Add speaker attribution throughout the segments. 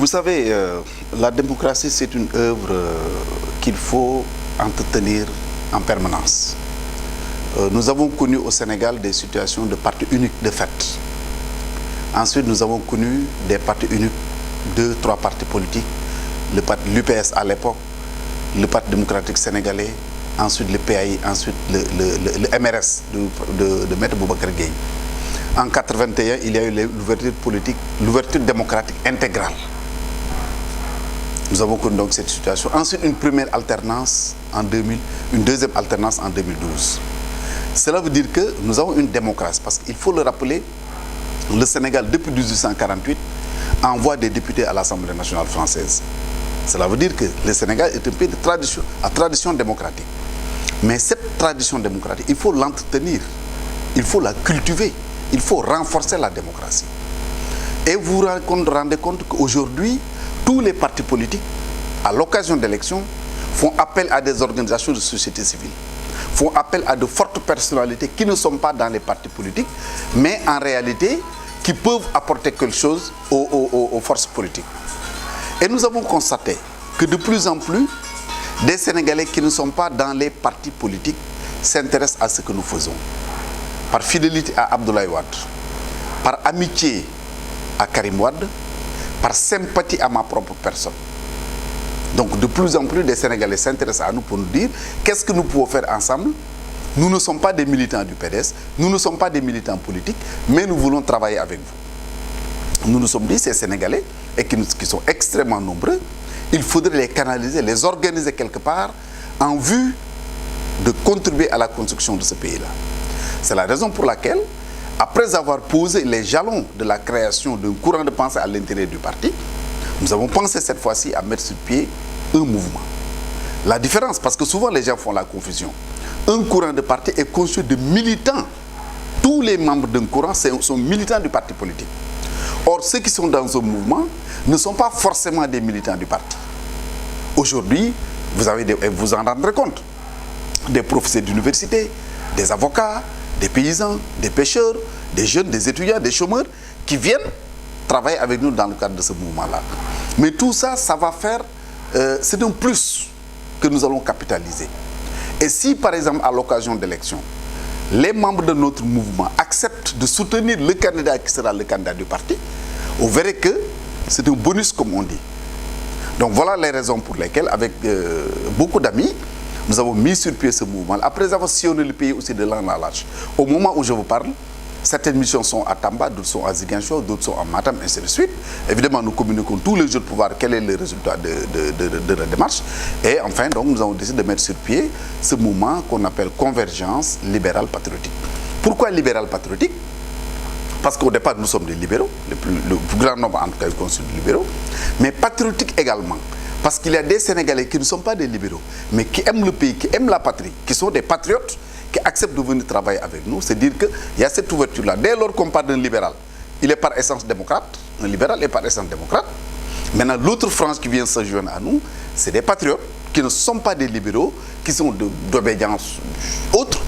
Speaker 1: Vous savez, la démocratie, c'est une œuvre qu'il faut entretenir en permanence. Nous avons connu au Sénégal des situations de parti unique de fait. Ensuite, nous avons connu des partis uniques, 2, 3 partis politiques, l'UPS à l'époque, le Parti démocratique sénégalais, ensuite le PAI, ensuite le MRS de Maître Boubacar Gueye. En 1981, il y a eu l'ouverture politique, l'ouverture démocratique intégrale. Nous avons connu donc cette situation. Ensuite, une première alternance en 2000, une deuxième alternance en 2012. Cela veut dire que nous avons une démocratie, parce qu'il faut le rappeler, le Sénégal, depuis 1848, envoie des députés à l'Assemblée nationale française. Cela veut dire que le Sénégal est un pays de tradition, à tradition démocratique. Mais cette tradition démocratique, il faut l'entretenir, il faut la cultiver, il faut renforcer la démocratie. Et vous vous rendez compte qu'aujourd'hui, tous les partis politiques, à l'occasion d'élections, font appel à des organisations de société civile, font appel à de fortes personnalités qui ne sont pas dans les partis politiques, mais en réalité, qui peuvent apporter quelque chose aux forces politiques. Et nous avons constaté que de plus en plus, des Sénégalais qui ne sont pas dans les partis politiques s'intéressent à ce que nous faisons. Par fidélité à Abdoulaye Wade, par amitié à Karim Wade, par sympathie à ma propre personne. Donc de plus en plus, des Sénégalais s'intéressent à nous pour nous dire qu'est-ce que nous pouvons faire ensemble. Nous ne sommes pas des militants du PDS, nous ne sommes pas des militants politiques, mais nous voulons travailler avec vous. Nous nous sommes dit, ces Sénégalais, et qui sont extrêmement nombreux, il faudrait les canaliser, les organiser quelque part en vue de contribuer à la construction de ce pays-là. C'est la raison pour laquelle, après avoir posé les jalons de la création d'un courant de pensée à l'intérieur du parti, nous avons pensé cette fois-ci à mettre sur pied un mouvement. La différence, parce que souvent les gens font la confusion, un courant de parti est constitué de militants. Tous les membres d'un courant sont militants du parti politique. Or, ceux qui sont dans ce mouvement ne sont pas forcément des militants du parti. Aujourd'hui, vous en rendrez compte, des professeurs d'université, des avocats, des paysans, des pêcheurs, des jeunes, des étudiants, des chômeurs qui viennent travailler avec nous dans le cadre de ce mouvement-là. Mais tout ça, ça va faire, c'est un plus que nous allons capitaliser. Et si, par exemple, à l'occasion d'élections, les membres de notre mouvement acceptent de soutenir le candidat qui sera le candidat du parti, vous verrez que c'est un bonus, comme on dit. Donc voilà les raisons pour lesquelles, avec beaucoup d'amis, nous avons mis sur pied ce mouvement. Après avoir sillonné le pays aussi de l'an à l'âge. Au moment où je vous parle, certaines missions sont à Tamba, d'autres sont à Ziguinchor, d'autres sont à Matam, ainsi de suite. Évidemment, nous communiquons tous les jours pour voir quel est le résultat de la démarche. Et enfin, donc, nous avons décidé de mettre sur pied ce mouvement qu'on appelle Convergence libérale patriotique. Pourquoi libéral patriotique? Parce qu'au départ, nous sommes des libéraux, le plus grand nombre en tout cas est constitué de libéraux, mais patriotique également. Parce qu'il y a des Sénégalais qui ne sont pas des libéraux, mais qui aiment le pays, qui aiment la patrie, qui sont des patriotes, qui acceptent de venir travailler avec nous. C'est dire qu'il y a cette ouverture-là. Dès lors qu'on parle d'un libéral, il est par essence démocrate, un libéral est par essence démocrate. Maintenant, l'autre frange qui vient se joindre à nous, c'est des patriotes qui ne sont pas des libéraux, qui sont d'obédience autre,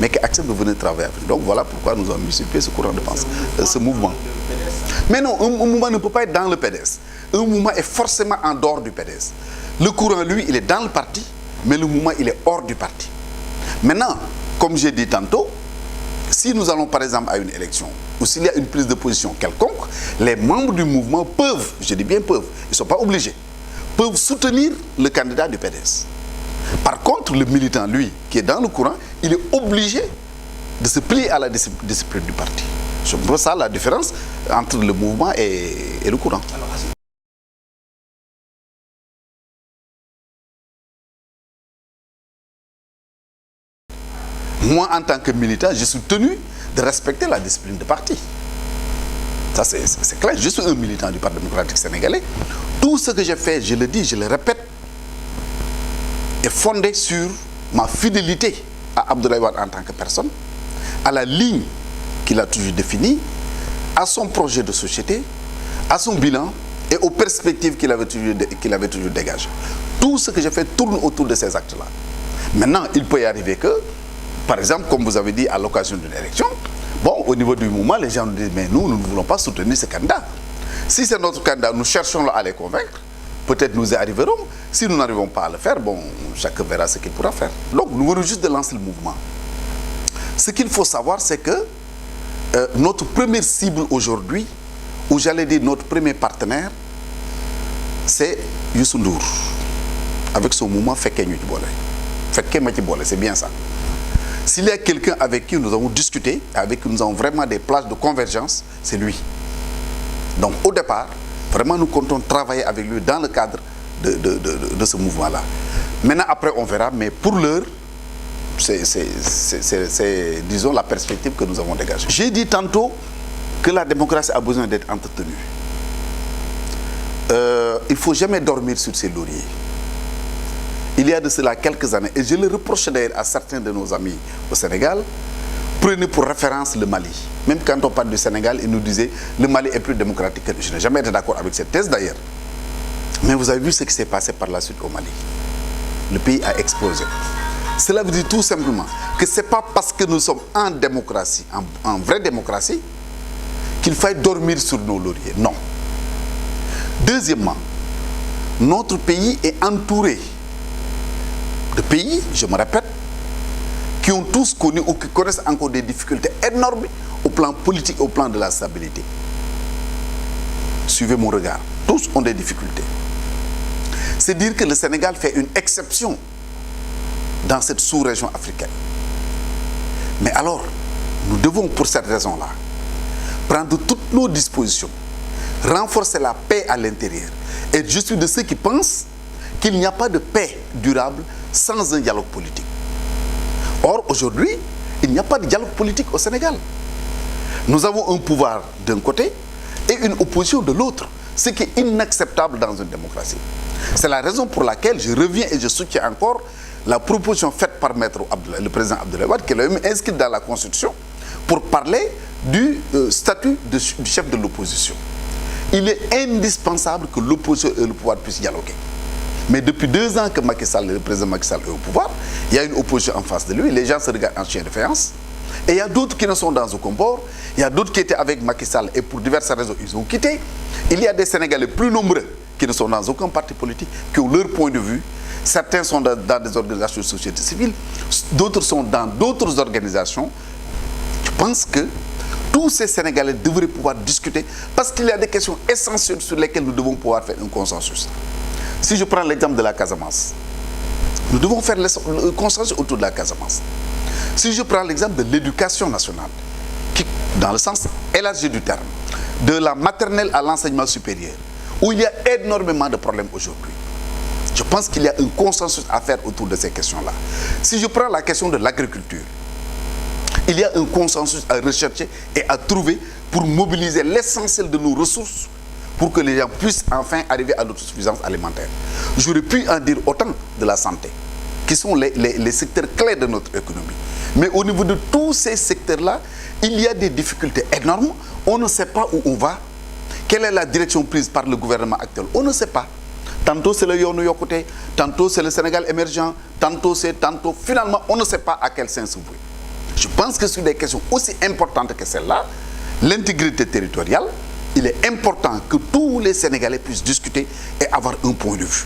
Speaker 1: mais qui acceptent de venir travailler avec nous. Donc voilà pourquoi nous avons mis sur pied ce courant de pensée, ce mouvement. Mais non, un mouvement ne peut pas être dans le PDS. Un mouvement est forcément en dehors du PDS. Le courant, lui, il est dans le parti, mais le mouvement, il est hors du parti. Maintenant, comme j'ai dit tantôt, si nous allons par exemple à une élection, ou s'il y a une prise de position quelconque, les membres du mouvement peuvent, je dis bien peuvent, ils ne sont pas obligés, peuvent soutenir le candidat du PDS. Par contre, le militant, lui, qui est dans le courant, il est obligé de se plier à la discipline du parti. C'est pour ça la différence entre le mouvement et le courant. Moi, en tant que militant, je suis tenu de respecter la discipline de parti. Ça, c'est clair. Je suis un militant du Parti démocratique sénégalais. Tout ce que j'ai fait, je le dis, je le répète, est fondé sur ma fidélité à Abdoulaye Wade en tant que personne, à la ligne qu'il a toujours définie, à son projet de société, à son bilan et aux perspectives qu'il avait toujours dégagées. Tout ce que j'ai fait tourne autour de ces actes-là. Maintenant, il peut y arriver que, par exemple, comme vous avez dit à l'occasion d'une élection, bon, au niveau du mouvement, les gens nous disent, mais nous ne voulons pas soutenir ce candidat. Si c'est notre candidat, nous cherchons à les convaincre. Peut-être nous y arriverons. Si nous n'arrivons pas à le faire, bon, chacun verra ce qu'il pourra faire. Donc, nous venons juste de lancer le mouvement. Ce qu'il faut savoir, c'est que notre première cible aujourd'hui, ou j'allais dire notre premier partenaire, c'est Youssou Ndour, avec son mouvement Fekke Ñu Ci Boole. Fekke Ma Ci Boole, c'est bien ça. S'il y a quelqu'un avec qui nous avons discuté, avec qui nous avons vraiment des plages de convergence, c'est lui. Donc au départ, vraiment nous comptons travailler avec lui dans le cadre de ce mouvement-là. Maintenant, après, on verra, mais pour l'heure, c'est, disons, la perspective que nous avons dégagée. J'ai dit tantôt que la démocratie a besoin d'être entretenue. Il ne faut jamais dormir sur ses lauriers. Il y a de cela quelques années, et je le reproche d'ailleurs à certains de nos amis au Sénégal, prenez pour référence le Mali. Même quand on parle du Sénégal, ils nous disaient le Mali est plus démocratique que nous. Je n'ai jamais été d'accord avec cette thèse d'ailleurs. Mais vous avez vu ce qui s'est passé par la suite au Mali. Le pays a explosé. Cela veut dire tout simplement que ce n'est pas parce que nous sommes en démocratie, en vraie démocratie, qu'il faille dormir sur nos lauriers. Non. Deuxièmement, notre pays est entouré de pays, je me répète, qui ont tous connu ou qui connaissent encore des difficultés énormes au plan politique, au plan de la stabilité. Suivez mon regard. Tous ont des difficultés. C'est dire que le Sénégal fait une exception dans cette sous-région africaine. Mais alors, nous devons, pour cette raison-là, prendre toutes nos dispositions, renforcer la paix à l'intérieur. Et je suis de ceux qui pensent qu'il n'y a pas de paix durable sans un dialogue politique. Or, aujourd'hui, il n'y a pas de dialogue politique au Sénégal. Nous avons un pouvoir d'un côté et une opposition de l'autre, ce qui est inacceptable dans une démocratie. C'est la raison pour laquelle je reviens et je soutiens encore la proposition faite par le président Abdoulaye Wade, qui l'a même inscrite dans la Constitution, pour parler du statut du chef de l'opposition. Il est indispensable que l'opposition et le pouvoir puissent dialoguer. Mais depuis 2 ans que le président Macky Sall est au pouvoir, il y a une opposition en face de lui, les gens se regardent en chien de faïence, et il y a d'autres qui ne sont dans aucun bord, il y a d'autres qui étaient avec Macky Sall et pour diverses raisons ils ont quitté. Il y a des Sénégalais plus nombreux qui ne sont dans aucun parti politique, qui ont leur point de vue. Certains sont dans des organisations de société civile, d'autres sont dans d'autres organisations. Je pense que tous ces Sénégalais devraient pouvoir discuter parce qu'il y a des questions essentielles sur lesquelles nous devons pouvoir faire un consensus. Si je prends l'exemple de la Casamance, nous devons faire le consensus autour de la Casamance. Si je prends l'exemple de l'éducation nationale, qui, dans le sens élargi du terme, de la maternelle à l'enseignement supérieur, où il y a énormément de problèmes aujourd'hui, je pense qu'il y a un consensus à faire autour de ces questions-là. Si je prends la question de l'agriculture, il y a un consensus à rechercher et à trouver pour mobiliser l'essentiel de nos ressources pour que les gens puissent enfin arriver à l'autosuffisance alimentaire. J'aurais pu en dire autant de la santé, qui sont les secteurs clés de notre économie. Mais au niveau de tous ces secteurs-là, il y a des difficultés énormes. On ne sait pas où on va. Quelle est la direction prise par le gouvernement actuel? On ne sait pas. Tantôt c'est le Yoonu Yokkute, tantôt c'est le Sénégal émergent, tantôt. Finalement, on ne sait pas à quel sens se vouer. Je pense que sur des questions aussi importantes que celle-là, l'intégrité territoriale, il est important que tous les Sénégalais puissent discuter et avoir un point de vue.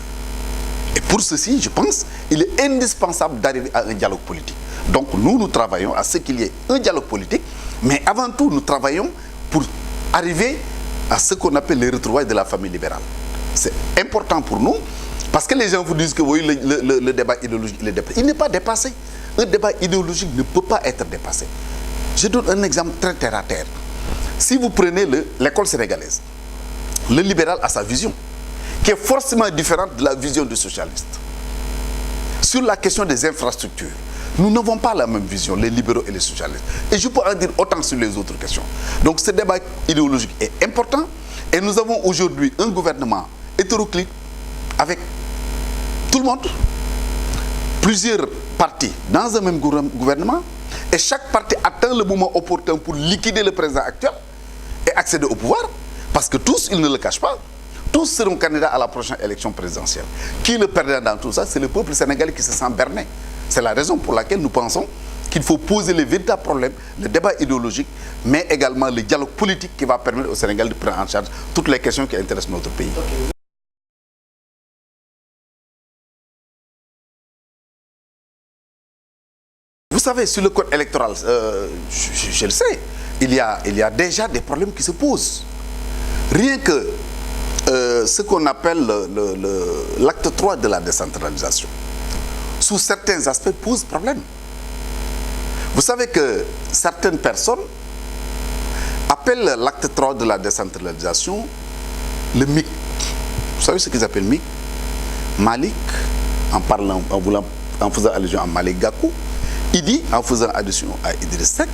Speaker 1: Et pour ceci, je pense, il est indispensable d'arriver à un dialogue politique. Donc nous travaillons à ce qu'il y ait un dialogue politique, mais avant tout, nous travaillons pour arriver à ce qu'on appelle les retrouvailles de la famille libérale. C'est important pour nous, parce que les gens vous disent que oui, le débat idéologique, il n'est pas dépassé. Un débat idéologique ne peut pas être dépassé. Je donne un exemple très terre à terre. Si vous prenez l'école sénégalaise, le libéral a sa vision, qui est forcément différente de la vision du socialiste. Sur la question des infrastructures, nous n'avons pas la même vision, les libéraux et les socialistes. Et je peux en dire autant sur les autres questions. Donc ce débat idéologique est important et nous avons aujourd'hui un gouvernement hétéroclite avec tout le monde, plusieurs partis dans un même gouvernement, et chaque parti attend le moment opportun pour liquider le président actuel et accéder au pouvoir, parce que tous, ils ne le cachent pas, tous seront candidats à la prochaine élection présidentielle. Qui le perdra dans tout ça? C'est le peuple sénégalais qui se sent berné. C'est la raison pour laquelle nous pensons qu'il faut poser les véritables problèmes, le débat idéologique, mais également le dialogue politique qui va permettre au Sénégal de prendre en charge toutes les questions qui intéressent notre pays. Okay. Vous savez, sur le code électoral, je le sais, il y a déjà des problèmes qui se posent. Rien que ce qu'on appelle l'acte 3 de la décentralisation, sous certains aspects, pose problème. Vous savez que certaines personnes appellent l'acte 3 de la décentralisation le MIC. Vous savez ce qu'ils appellent MIC? Malik, en faisant allusion à Malik Gakou. Idi, en faisant allusion à Idriss Seck.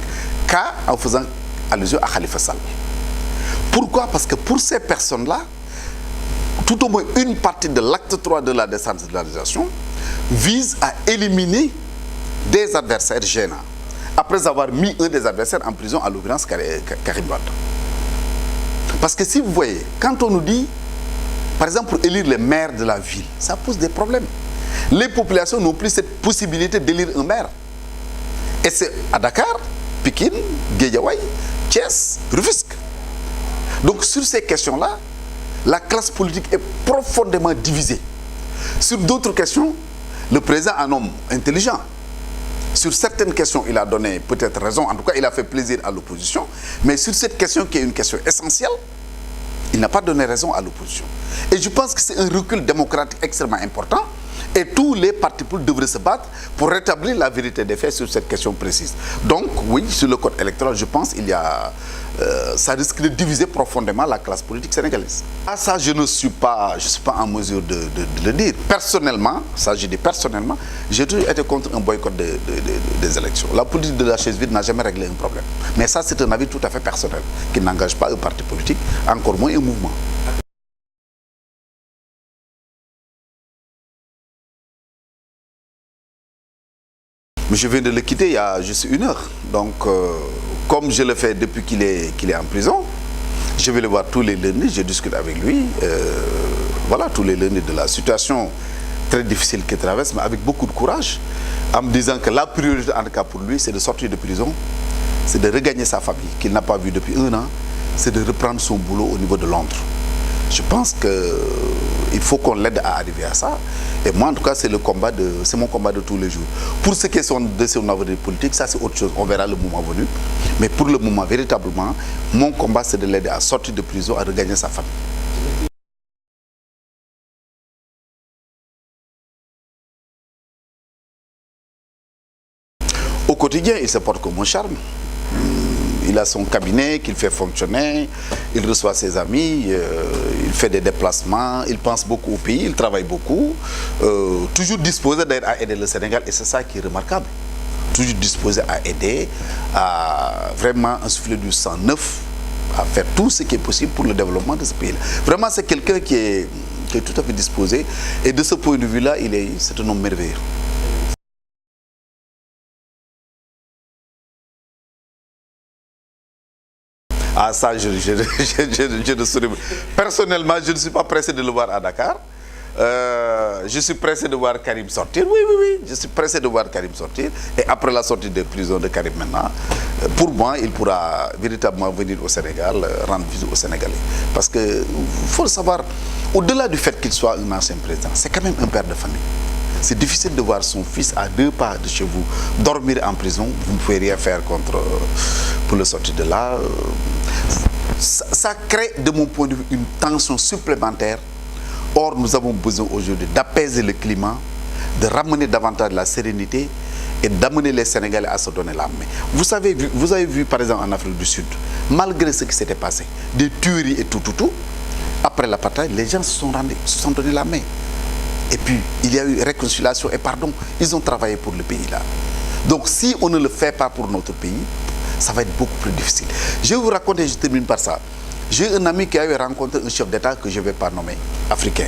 Speaker 1: K, en faisant allusion à Khalifa Sall. Pourquoi? Parce que pour ces personnes-là, tout au moins une partie de l'acte 3 de la décentralisation vise à éliminer des adversaires gênants, après avoir mis un des adversaires en prison, à l'occurrence Karim Wade. Parce que si vous voyez, quand on nous dit, par exemple, pour élire les maires de la ville, ça pose des problèmes. Les populations n'ont plus cette possibilité d'élire un maire. Et c'est à Dakar, Pikine, Guédiawaye, Thiès, Rufisque. Donc sur ces questions-là, la classe politique est profondément divisée. Sur d'autres questions, le président est un homme intelligent. Sur certaines questions, il a donné peut-être raison, en tout cas il a fait plaisir à l'opposition, mais sur cette question qui est une question essentielle, il n'a pas donné raison à l'opposition. Et je pense que c'est un recul démocratique extrêmement important. Et tous les partis politiques devraient se battre pour rétablir la vérité des faits sur cette question précise. Donc, oui, sur le code électoral, je pense qu'il y a... ça risque de diviser profondément la classe politique sénégalaise. Ah, ça, je ne suis pas en mesure de le dire. Personnellement, ça je dis personnellement, j'ai toujours été contre un boycott des élections. La politique de la chaise vide n'a jamais réglé un problème. Mais ça, c'est un avis tout à fait personnel, qui n'engage pas un parti politique, encore moins un mouvement. Mais je viens de le quitter il y a juste 1 heure. Donc, comme je le fais depuis qu'il est en prison, je vais le voir tous les lundis, je discute avec lui. Voilà, tous les lundis de la situation très difficile qu'il traverse, mais avec beaucoup de courage, en me disant que la priorité, en tout cas pour lui, c'est de sortir de prison, c'est de regagner sa famille, qu'il n'a pas vue depuis 1 an, c'est de reprendre son boulot au niveau de Londres. Je pense qu'il faut qu'on l'aide à arriver à ça. Et moi, en tout cas, c'est mon combat de tous les jours. Pour ce qui est de son avenir politique, ça c'est autre chose. On verra le moment venu. Mais pour le moment, véritablement, mon combat, c'est de l'aider à sortir de prison, à regagner sa famille. Au quotidien, il se porte comme un charme. Il a son cabinet qu'il fait fonctionner, il reçoit ses amis, il fait des déplacements, il pense beaucoup au pays, il travaille beaucoup, toujours disposé d'ailleurs à aider le Sénégal, et c'est ça qui est remarquable. Toujours disposé à aider, à vraiment insuffler du sang neuf, à faire tout ce qui est possible pour le développement de ce pays-là. Vraiment, c'est quelqu'un qui est tout à fait disposé, et de ce point de vue-là, c'est un homme merveilleux. Ah, ça, je ne saurais. Personnellement, je ne suis pas pressé de le voir à Dakar. Je suis pressé de voir Karim sortir. Oui, oui, oui. Je suis pressé de voir Karim sortir. Et après la sortie de prison de Karim maintenant, pour moi, il pourra véritablement venir au Sénégal, rendre visite aux Sénégalais. Parce qu'il faut le savoir, au-delà du fait qu'il soit un ancien président, c'est quand même un père de famille. C'est difficile de voir son fils à 2 pas de chez vous dormir en prison. Vous ne pouvez rien faire pour le sortir de là. Ça crée, de mon point de vue, une tension supplémentaire. Or, nous avons besoin aujourd'hui d'apaiser le climat, de ramener davantage la sérénité et d'amener les Sénégalais à se donner la main. Vous avez vu par exemple en Afrique du Sud, malgré ce qui s'était passé, des tueries et tout, après l'apartheid, les gens se sont donné la main. Et puis, il y a eu réconciliation et pardon. Ils ont travaillé pour le pays là. Donc, si on ne le fait pas pour notre pays, ça va être beaucoup plus difficile. Je vais vous raconter, je termine par ça. J'ai un ami qui avait rencontré un chef d'État que je ne vais pas nommer, africain,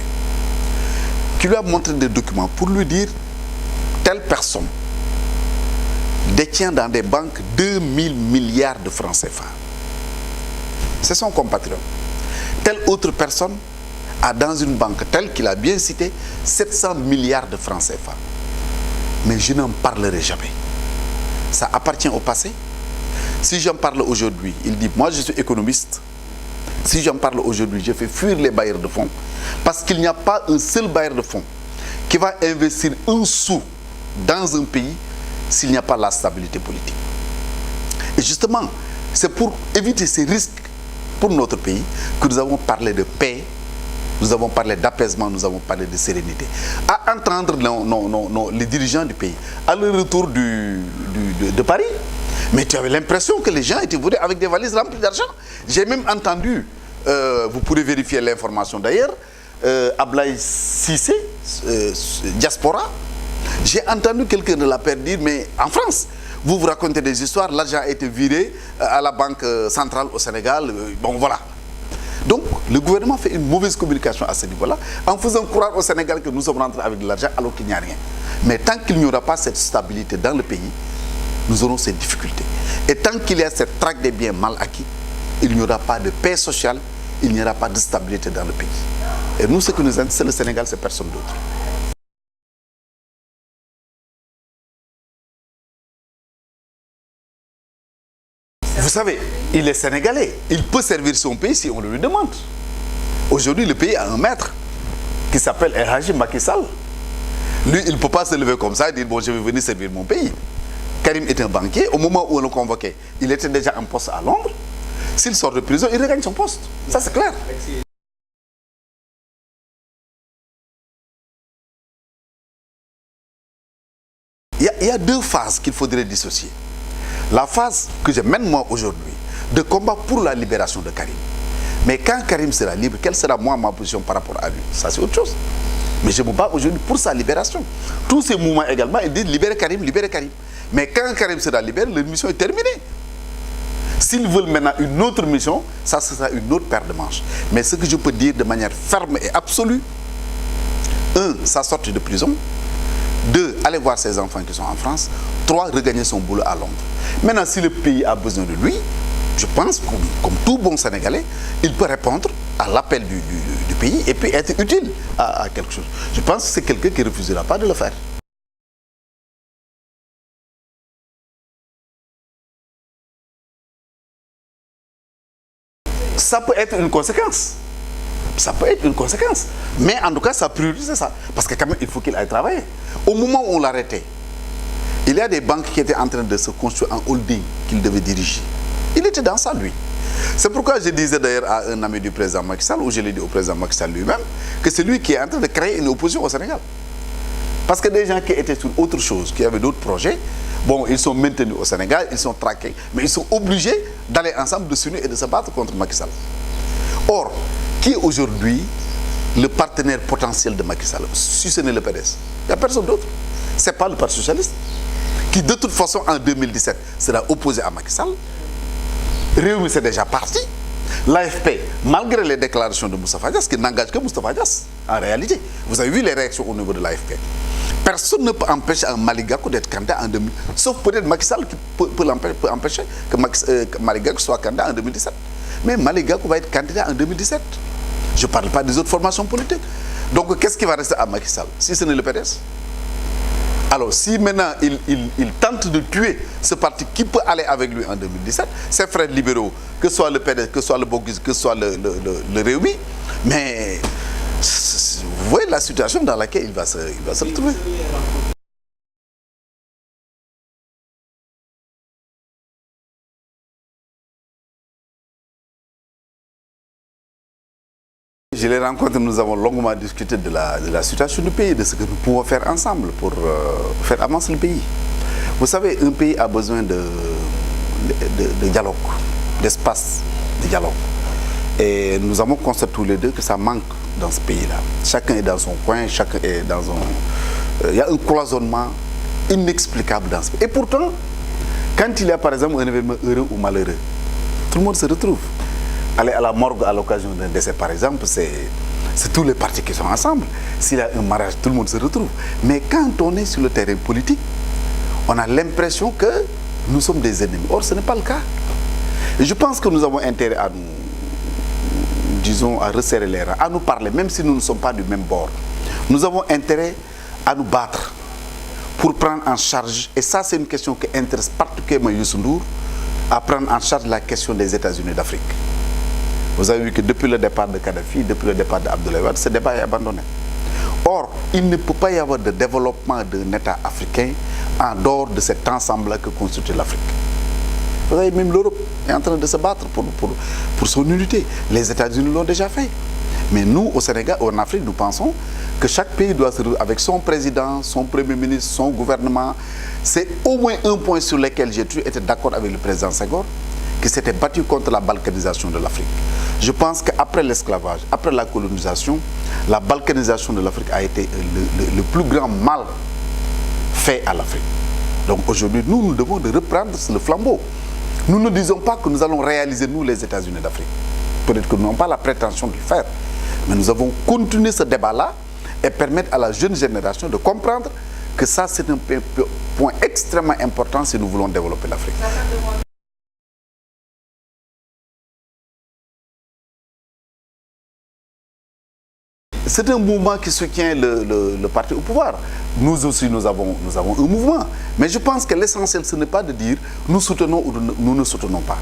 Speaker 1: qui lui a montré des documents pour lui dire telle personne détient dans des banques 2000 milliards de francs CFA. C'est son compatriote. Telle autre personne a dans une banque telle qu'il a bien cité 700 milliards de francs CFA. Mais je n'en parlerai jamais. ça appartient au passé. Si j'en parle aujourd'hui, il dit, moi je suis économiste, si j'en parle aujourd'hui, je fais fuir les bailleurs de fonds, parce qu'il n'y a pas un seul bailleur de fonds qui va investir un sou dans un pays s'il n'y a pas la stabilité politique. Et justement, c'est pour éviter ces risques pour notre pays que nous avons parlé de paix, nous avons parlé d'apaisement, nous avons parlé de sérénité. À entendre les dirigeants du pays, à le retour de Paris, mais tu avais l'impression que les gens étaient venus avec des valises remplies d'argent. J'ai même entendu, vous pourrez vérifier l'information d'ailleurs, Ablaye Cissé, diaspora, j'ai entendu quelqu'un de la paix dire, mais en France, vous vous racontez des histoires, l'argent a été viré à la banque centrale au Sénégal, bon voilà. Donc, le gouvernement fait une mauvaise communication à ce niveau-là, en faisant croire au Sénégal que nous sommes rentrés avec de l'argent alors qu'il n'y a rien. Mais tant qu'il n'y aura pas cette stabilité dans le pays, nous aurons ces difficultés. Et tant qu'il y a cette traque des biens mal acquis, il n'y aura pas de paix sociale, il n'y aura pas de stabilité dans le pays. Et nous, ce que nous intéresse, c'est le Sénégal, c'est personne d'autre. Vous savez, il est sénégalais. Il peut servir son pays si on le lui demande. Aujourd'hui, le pays a un maître qui s'appelle El Hadji Macky Sall. Lui, il ne peut pas se lever comme ça et dire, bon, je vais venir servir mon pays. Karim est un banquier. Au moment où on le convoquait, il était déjà en poste à Londres. S'il sort de prison, il regagne son poste. Ça, c'est clair. Il y a deux phases qu'il faudrait dissocier. La phase que je mène moi aujourd'hui, de combat pour la libération de Karim. Mais quand Karim sera libre, quelle sera moi ma position par rapport à lui? Ça, c'est autre chose. Mais je me bats aujourd'hui pour sa libération. Tous ces mouvements également, ils disent libérer Karim, libérer Karim. Mais quand Karim sera libéré, leur mission est terminée. S'ils veulent maintenant une autre mission, ça sera une autre paire de manches. Mais ce que je peux dire de manière ferme et absolue, un, sa sortie de prison. Deux, aller voir ses enfants qui sont en France. Trois, regagner son boulot à Londres. Maintenant, si le pays a besoin de lui, je pense, comme tout bon Sénégalais, il peut répondre à l'appel du pays et puis être utile à quelque chose. Je pense que c'est quelqu'un qui ne refusera pas de le faire. Ça peut être une conséquence. Ça peut être une conséquence. Mais en tout cas, sa priorité, c'est ça. Parce que quand même, il faut qu'il aille travailler. Au moment où on l'arrêtait, il y a des banques qui étaient en train de se construire en holding qu'il devait diriger. Il était dans ça, lui. C'est pourquoi je disais d'ailleurs à un ami du président Macky Sall, ou je l'ai dit au président Macky Sall lui-même, que c'est lui qui est en train de créer une opposition au Sénégal. Parce que des gens qui étaient sur autre chose, qui avaient d'autres projets, bon, ils sont maintenus au Sénégal, ils sont traqués, mais ils sont obligés d'aller ensemble, de s'unir et de se battre contre Macky Sall. Or, qui est aujourd'hui le partenaire potentiel de Macky Sall, si ce n'est le PDS? Il n'y a personne d'autre. Ce n'est pas le Parti Socialiste, qui de toute façon en 2017 sera opposé à Macky Sall. Réumi, c'est déjà parti. L'AFP, malgré les déclarations de Moustapha Diasse, qui n'engage que Moustapha Diasse, en réalité. Vous avez vu les réactions au niveau de l'AFP. Personne ne peut empêcher un Malick Gakou d'être candidat en 2017, sauf peut-être Macky Sall qui peut empêcher que Malick Gakou soit candidat en 2017. Mais Malick Gakou va être candidat en 2017. Je ne parle pas des autres formations politiques. Donc, qu'est-ce qui va rester à Macky Sall, si ce n'est le PDS? Alors, si maintenant il tente de tuer ce parti qui peut aller avec lui en 2017, ses frères libéraux, que ce soit le PDS, que ce soit le Bogus, que ce soit le Réumi, mais vous voyez la situation dans laquelle il va se retrouver. Je les rencontre, nous avons longuement discuté de la situation du pays, de ce que nous pouvons faire ensemble pour faire avancer le pays. Vous savez, un pays a besoin de dialogue, d'espace de dialogue. Et nous avons constaté tous les deux que ça manque dans ce pays-là. Chacun est dans son coin, chacun est dans un... il y a un cloisonnement inexplicable dans ce pays. Et pourtant, quand il y a par exemple un événement heureux ou malheureux, tout le monde se retrouve. Aller à la morgue à l'occasion d'un décès, par exemple, c'est tous les partis qui sont ensemble. S'il y a un mariage, tout le monde se retrouve. Mais quand on est sur le terrain politique, on a l'impression que nous sommes des ennemis. Or, ce n'est pas le cas. Et je pense que nous avons intérêt à nous, disons, à resserrer les rangs, à nous parler, même si nous ne sommes pas du même bord. Nous avons intérêt à nous battre pour prendre en charge, et ça c'est une question qui intéresse particulièrement Youssou Ndour, à prendre en charge la question des États-Unis d'Afrique. Vous avez vu que depuis le départ de Kadhafi, depuis le départ d'Abdoulaye Wade, ce débat est abandonné. Or, il ne peut pas y avoir de développement d'un État africain en dehors de cet ensemble-là que constitue l'Afrique. Vous savez, même l'Europe est en train de se battre pour son unité. Les États-Unis l'ont déjà fait. Mais nous, au Sénégal, en Afrique, nous pensons que chaque pays doit se retrouver avec son président, son premier ministre, son gouvernement. C'est au moins un point sur lequel j'ai toujours été d'accord avec le président Senghor, qui s'était battu contre la balkanisation de l'Afrique. Je pense qu'après l'esclavage, après la colonisation, la balkanisation de l'Afrique a été le plus grand mal fait à l'Afrique. Donc aujourd'hui, nous devons de reprendre le flambeau. Nous ne disons pas que nous allons réaliser, nous, les États-Unis d'Afrique. Peut-être que nous n'avons pas la prétention de le faire. Mais nous avons continué ce débat-là et permettre à la jeune génération de comprendre que ça, c'est un point extrêmement important si nous voulons développer l'Afrique. C'est un mouvement qui soutient le parti au pouvoir. Nous aussi, nous avons un mouvement. Mais je pense que l'essentiel, ce n'est pas de dire nous soutenons ou nous ne soutenons pas.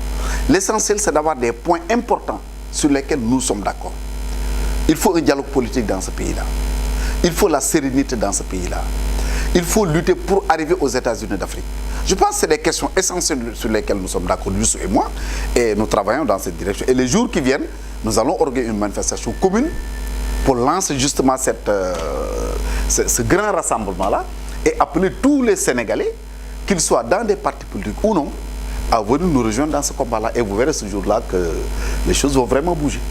Speaker 1: L'essentiel, c'est d'avoir des points importants sur lesquels nous sommes d'accord. Il faut un dialogue politique dans ce pays-là. Il faut la sérénité dans ce pays-là. Il faut lutter pour arriver aux États-Unis d'Afrique. Je pense que c'est des questions essentielles sur lesquelles nous sommes d'accord, Youssou et moi, et nous travaillons dans cette direction. Et les jours qui viennent, nous allons organiser une manifestation commune pour lancer justement ce grand rassemblement-là et appeler tous les Sénégalais, qu'ils soient dans des partis politiques ou non, à venir nous rejoindre dans ce combat-là. Et vous verrez ce jour-là que les choses vont vraiment bouger.